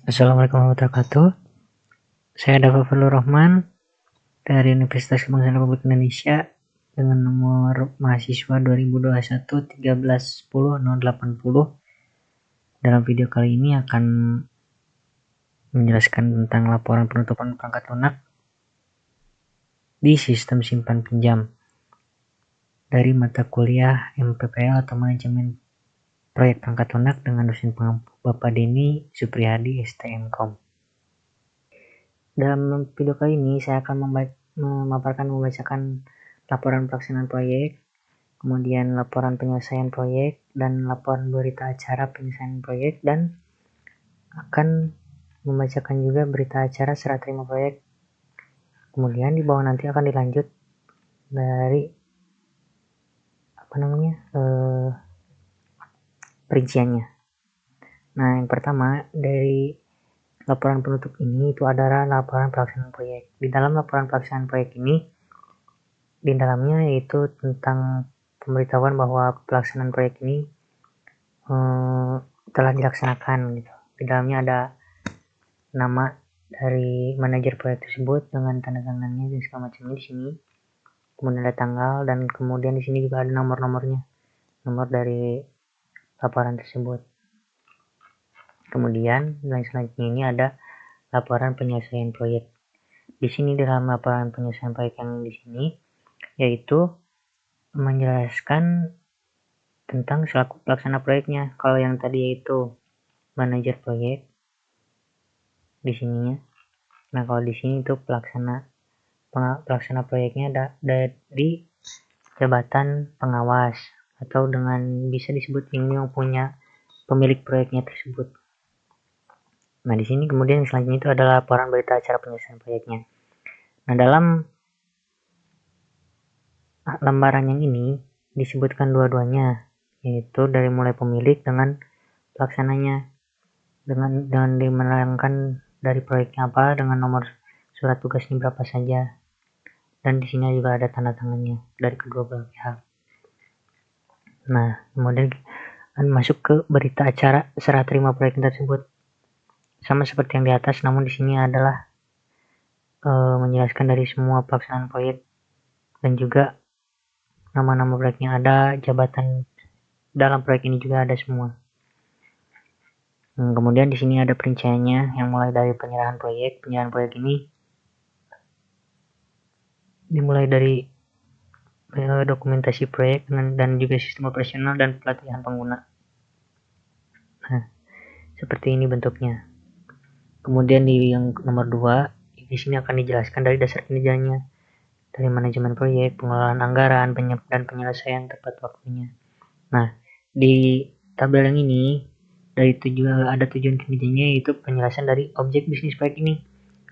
Assalamualaikum warahmatullahi wabarakatuh. Saya Dafa Fadlur Rahman dari Universitas Kebangsaan Republik Indonesia dengan nomor mahasiswa 2021 1310 080. Dalam video kali ini akan menjelaskan tentang laporan penutupan perangkat lunak di sistem simpan pinjam dari mata kuliah MPPL atau Manajemen Proyek Perangkat Lunak dengan dosen pengampu Bapak Denny Supriyadi STMkom. Dalam video kali ini saya akan membacakan laporan pelaksanaan proyek, kemudian laporan penyelesaian proyek, dan laporan berita acara penyelesaian proyek, dan akan membacakan juga berita acara serah terima proyek. Kemudian di bawah nanti akan dilanjut dari perinciannya. Nah, yang pertama dari laporan penutup ini itu adalah laporan pelaksanaan proyek. Di dalam laporan pelaksanaan proyek ini, di dalamnya yaitu tentang pemberitahuan bahwa pelaksanaan proyek ini telah dilaksanakan gitu. Di dalamnya ada nama dari manajer proyek tersebut dengan tanda tangannya dan segala macamnya di sini. Kemudian ada tanggal, dan kemudian di sini juga ada nomor-nomornya, nomor dari laporan tersebut. Kemudian selanjutnya ini ada laporan penyelesaian proyek. Di sini dalam laporan penyelesaian proyek yang di sini yaitu menjelaskan tentang selaku pelaksana proyeknya. Kalau yang tadi yaitu manajer proyek di sininya. Nah, kalau di sini itu pelaksana proyeknya ada di jabatan pengawas atau dengan bisa disebut ini yang punya pemilik proyeknya tersebut. Nah, di sini kemudian selanjutnya itu adalah laporan berita acara penyelesaian proyeknya. Nah, dalam lembaran yang ini disebutkan dua-duanya, yaitu dari mulai pemilik dengan pelaksananya, dengan dimenerangkan dari proyeknya apa, dengan nomor surat tugasnya berapa saja, dan di sini juga ada tanda tangannya dari kedua belah pihak. Nah, kemudian masuk ke berita acara serah terima proyek tersebut. Sama seperti yang di atas, namun di sini adalah menjelaskan dari semua pelaksanaan proyek dan juga nama-nama proyeknya ada, jabatan dalam proyek ini juga ada semua. Kemudian di sini ada perinciannya yang mulai dari penyerahan proyek. Penyerahan proyek ini dimulai dari dokumentasi proyek dan juga sistem operasional dan pelatihan pengguna. Nah, seperti ini bentuknya. Kemudian di yang nomor 2, di sini akan dijelaskan dari dasar kinerjanya, dari manajemen proyek, pengelolaan anggaran, dan penyelesaian tepat waktunya. Nah, di tabel yang ini dari ada tujuan kinerjanya, yaitu penjelasan dari objek bisnis proyek ini.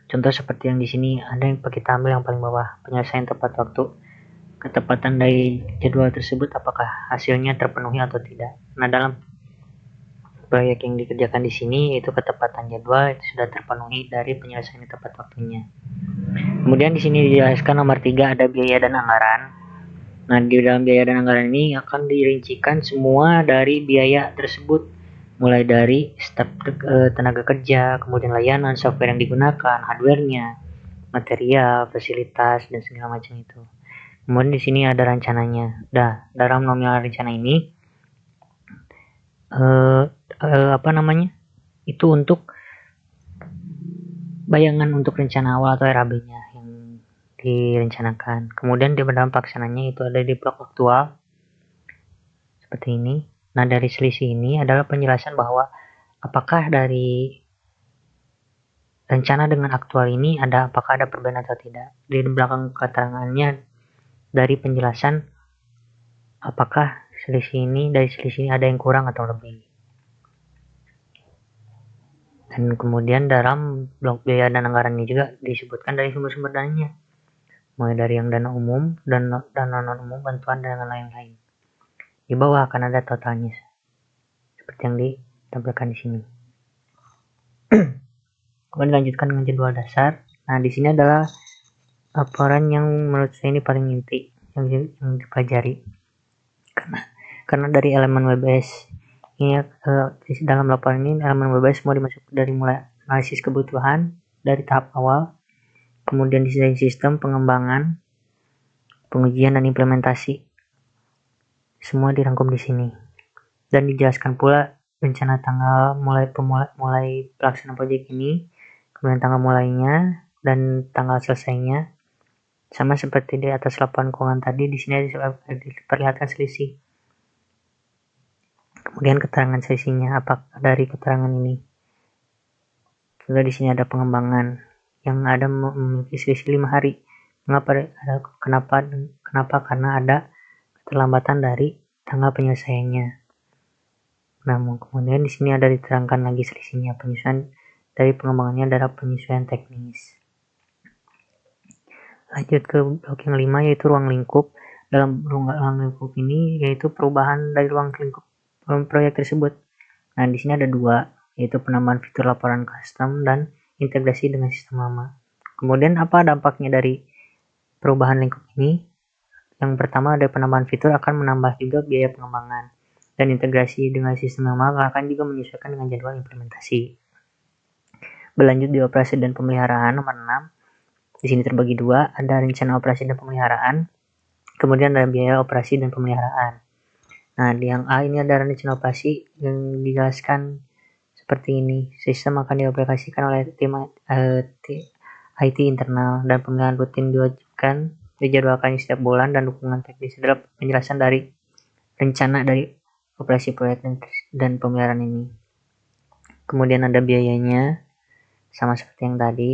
Contoh seperti yang di sini ada yang pakai tabel yang paling bawah, penyelesaian tepat waktu, ketepatan dari jadwal tersebut apakah hasilnya terpenuhi atau tidak. Nah, dalam proyek yang dikerjakan di sini yaitu ketepatan jadwal itu sudah terpenuhi dari penyelesaian tepat waktunya. Kemudian di sini dijelaskan nomor 3 ada biaya dan anggaran. Nah, di dalam biaya dan anggaran ini akan dirincikan semua dari biaya tersebut, mulai dari staf tenaga kerja, kemudian layanan, software yang digunakan, hardware-nya, material, fasilitas, dan segala macam itu. Kemudian di sini ada rencananya. Nah, dalam nominal rencana ini itu untuk bayangan untuk rencana awal atau RAB-nya yang direncanakan. Kemudian di dalam pelaksananya itu ada di blok aktual seperti ini. Nah, dari selisih ini adalah penjelasan bahwa apakah dari rencana dengan aktual ini apakah ada perbedaan atau tidak. Di belakang keterangannya dari penjelasan apakah dari selisih ini ada yang kurang atau lebih. Dan kemudian dalam blok biaya dan anggaran ini juga disebutkan dari sumber-sumber dananya, mulai dari yang dana umum, dana non-umum, bantuan, dan lain-lain. Di bawah akan ada totalnya, seperti yang ditampilkan di sini. Kemudian dilanjutkan dengan jadwal dasar. Nah, di sini adalah laporan yang menurut saya ini paling inti yang dipelajari, karena dari elemen WBS ini dalam laporan ini elemen WBS semua dimasuk dari mulai analisis kebutuhan dari tahap awal, kemudian desain sistem, pengembangan, pengujian dan implementasi. Semua dirangkum di sini. Dan dijelaskan pula rencana tanggal mulai pelaksanaan proyek ini, kemudian tanggal mulainya dan tanggal selesainya. Sama seperti di atas laporan keuangan tadi, di sini diperlihatkan selisih. Kemudian keterangan selisihnya apa dari keterangan ini. Juga di sini ada pengembangan yang ada memiliki selisih 5 hari. Kenapa? Karena ada keterlambatan dari tanggal penyelesaiannya. Nah, kemudian di sini ada diterangkan lagi selisihnya. Penyesuaian dari pengembangannya adalah penyesuaian teknis. Lanjut ke blok yang 5, yaitu ruang lingkup. Dalam ruang lingkup ini yaitu perubahan dari ruang lingkup proyek tersebut. Nah, di sini ada 2, yaitu penambahan fitur laporan custom dan integrasi dengan sistem lama. Kemudian apa dampaknya dari perubahan lingkup ini? Yang pertama, ada penambahan fitur akan menambah juga biaya pengembangan, dan integrasi dengan sistem lama akan juga menyesuaikan dengan jadwal implementasi. Berlanjut di operasi dan pemeliharaan nomor 6. Di sini terbagi 2, ada rencana operasi dan pemeliharaan, kemudian ada biaya operasi dan pemeliharaan. Nah, di yang A ini ada rencana operasi yang dijelaskan seperti ini. Sistem akan diaplikasikan oleh tim IT internal dan pemilihan rutin dijadwalkan setiap bulan, dan dukungan teknis adalah penjelasan dari rencana dari operasi proyek dan pemeliharaan ini. Kemudian ada biayanya, sama seperti yang tadi.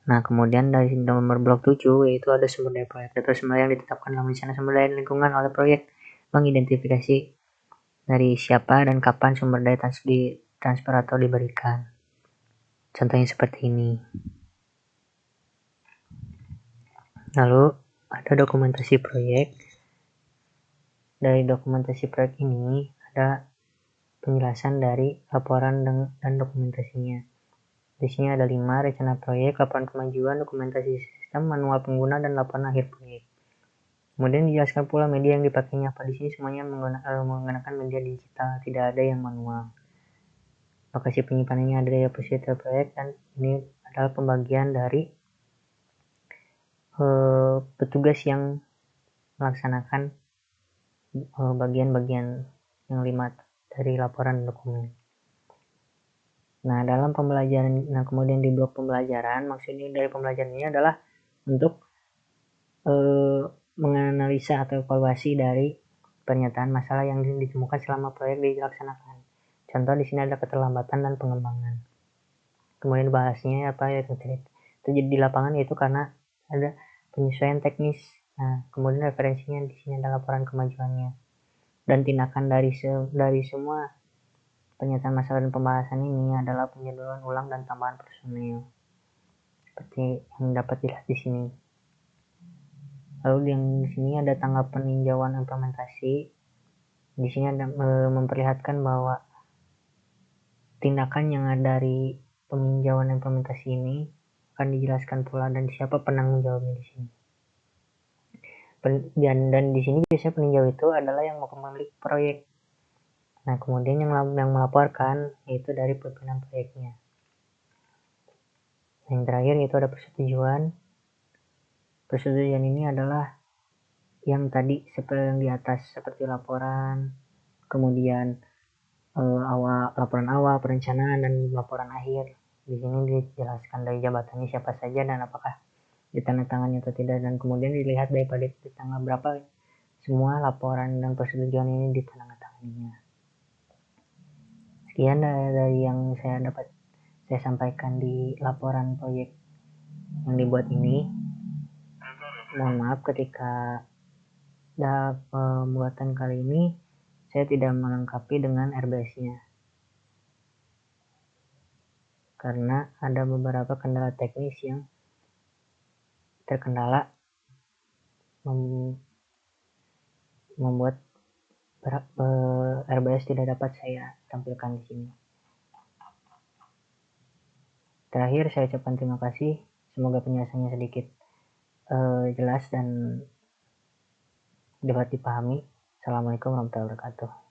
Nah, kemudian dari nomor blok 7, yaitu ada sumber daya proyek. Data sumber yang ditetapkan dalam rencana sumber daya lingkungan oleh proyek, mengidentifikasi dari siapa dan kapan sumber daya ditransfer atau diberikan. Contohnya seperti ini. Lalu ada dokumentasi proyek. Dari dokumentasi proyek ini ada penjelasan dari laporan dan dokumentasinya. Di sini ada 5, rencana proyek, laporan kemajuan, dokumentasi sistem, manual pengguna, dan laporan akhir proyek. Kemudian dijelaskan pula media yang dipakainya apa. Di sini semuanya menggunakan media digital, tidak ada yang manual. Lokasi penyimpanannya ada di repositori proyek, dan ini adalah pembagian dari petugas yang melaksanakan bagian-bagian yang 5 dari laporan dokumen. Nah, dalam pembelajaran, kemudian di blok pembelajaran, maksudnya dari pembelajaran ini adalah untuk menganalisa atau evaluasi dari pernyataan masalah yang ditemukan selama proyek dilaksanakan. Contoh di sini ada keterlambatan dan pengembangan. Kemudian bahasnya apa ya terjadi di lapangan, yaitu karena ada penyesuaian teknis. Nah, kemudian referensinya di sini ada laporan kemajuannya. Dan tindakan dari semua pernyataan masalah dan pembahasan ini adalah penjadwalan ulang dan tambahan personil, seperti yang dapat dilihat di sini. Lalu yang di sini ada tanggal peninjauan implementasi. Di sini ada memperlihatkan bahwa tindakan yang ada dari peninjauan implementasi ini akan dijelaskan pula, dan siapa penanggung jawabnya di sini. Dan di sini biasanya peninjau itu adalah yang pemilik proyek. Nah, kemudian yang melaporkan yaitu dari pimpinan proyeknya. Yang terakhir yaitu ada persetujuan. Persetujuan ini adalah yang tadi seperti yang di atas, seperti laporan, kemudian laporan awal, perencanaan, dan laporan akhir. Di sini dijelaskan dari jabatannya siapa saja dan apakah ditandatangani atau tidak, dan kemudian dilihat dari tanggal berapa semua laporan dan persetujuan ini ditandatanganinya. Sekian dari yang saya sampaikan di laporan proyek yang dibuat ini. Mohon maaf ketika pembuatan kali ini saya tidak melengkapi dengan RBS-nya, karena ada beberapa kendala teknis yang terkendala membuat RBS tidak dapat saya tampilkan di sini. Terakhir saya ucapkan terima kasih. Semoga penjelasannya sedikit jelas dan dapat dipahami. Assalamualaikum warahmatullahi wabarakatuh.